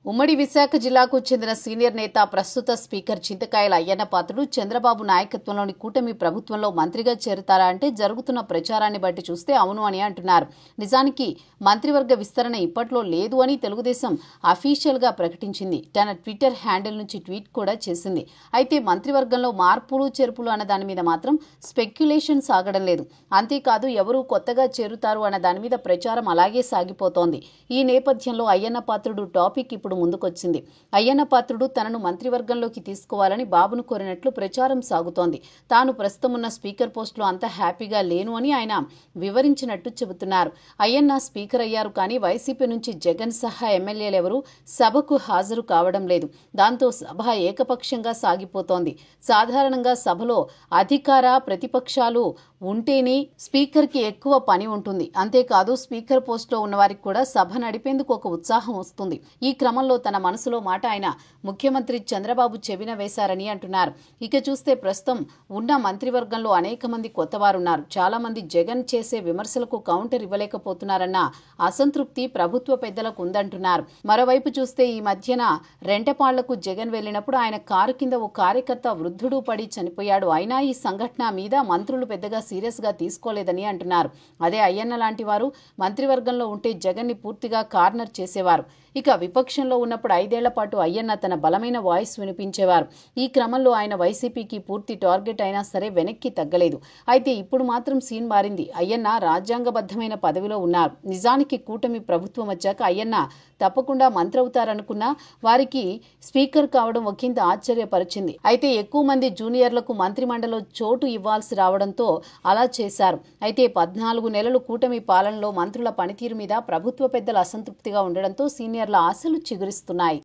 ఉమ్మడి విశాఖ జిల్లాకు చెందిన సీనియర్ నేత ప్రస్తుత స్పీకర్ చింతకాయల అయ్యన్న పాత్రుడు చంద్రబాబు నాయకత్వంలోని కూటమి ప్రభుత్వంలో మంత్రిగా చేరుతారా అంటే జరుగుతున్న ప్రచారాన్ని బట్టి చూస్తే అవును అని అంటున్నారు. నిజానికి మంత్రివర్గ విస్తరణ ఇప్పట్లో లేదు అని తెలుగుదేశం అఫీషియల్ గా ప్రకటించింది. తన ట్విట్టర్ హ్యాండిల్ నుంచి ట్వీట్ కూడా చేసింది. అయితే మంత్రివర్గంలో మార్పులు చేర్పులు అన్న దాని మీద మాత్రం స్పెక్యులేషన్ సాగడం లేదు. అంతేకాదు ఎవరు కొత్తగా చేరుతారు అన్న దాని మీద ప్రచారం అలాగే సాగిపోతోంది. ఈ నేపథ్యంలో అయ్యన్న పాత్రుడు టాపిక్ ఇప్పుడు ముందుకొచ్చింది. అయ్యన్న పాత్రుడు తనను మంత్రివర్గంలోకి తీసుకోవాలని బాబును కోరినట్లు ప్రచారం సాగుతోంది. తాను ప్రస్తుతం ఉన్న స్పీకర్ పోస్టులో అంత హ్యాపీగా లేను అని ఆయన వివరించినట్టు చెబుతున్నారు. అయ్యన్న స్పీకర్ అయ్యారు కానీ వైసీపీ నుంచి జగన్ సహా ఎమ్మెల్యేలెవరూ సభకు హాజరు కావడం లేదు. దాంతో సభ ఏకపక్షంగా సాగిపోతోంది. సాధారణంగా సభలో అధికార ప్రతిపక్షాలు ఉంటేనే స్పీకర్కి ఎక్కువ పని ఉంటుంది. అంతేకాదు స్పీకర్ పోస్టులో ఉన్నవారికి కూడా సభ నడిపేందుకు ఒక ఉత్సాహం వస్తుంది. ఈ క్రమంలో తన మనసులో మాట ఆయన ముఖ్యమంత్రి చంద్రబాబు చెవిన వేశారని అంటున్నారు. ఇక చూస్తే ప్రస్తుతం ఉన్న మంత్రివర్గంలో అనేక మంది కొత్తవారున్నారు. చాలా మంది జగన్ చేసే విమర్శలకు కౌంటర్ ఇవ్వలేకపోతున్నారన్న అసంతృప్తి ప్రభుత్వ పెద్దలకు ఉందంటున్నారు. మరోవైపు చూస్తే ఈ మధ్యన రెంటపాళ్లకు జగన్ వెళ్లినప్పుడు ఆయన కారు కింద ఓ కార్యకర్త వృద్ధుడు పడి చనిపోయాడు. అయినా ఈ సంఘటన మీద మంత్రులు పెద్దగా సీరియస్ గా తీసుకోలేదని అంటున్నారు. అదే అయ్యన్న లాంటి వారు మంత్రివర్గంలో ఉంటే జగన్ ని పూర్తిగా కార్నర్ చేసేవారు. ఇక విపక్షంలో ఉన్నప్పుడు 5 ఏళ్ల పాటు అయ్యన్న తన బలమైన వాయిస్ వినిపించేవారు. ఈ క్రమంలో ఆయన వైసీపీకి పూర్తి టార్గెట్ అయినా సరే వెనక్కి తగ్గలేదు. అయితే ఇప్పుడు మాత్రం సీన్ మారింది. అయ్యన్న రాజ్యాంగబద్ధమైన పదవిలో ఉన్నారు. నిజానికి కూటమి ప్రభుత్వం వచ్చాక అయ్యన్న తప్పకుండా మంత్రవుతారనుకున్నా వారికి స్పీకర్ కావడం ఒకంత ఆశ్చర్యపరిచింది. అయితే ఎక్కువ మంది జూనియర్లకు మంత్రిమండలిలో చోటు ఇవ్వాల్సి రావడంతో అలా చేశారు. అయితే 14 నెలలు కూటమి పాలనలో మంత్రుల పనితీరు మీద ప్రభుత్వ పెద్దలు అసంతృప్తిగా ఉండడంతో సీనియర్ల ఆశలు చిగురిస్తున్నాయి.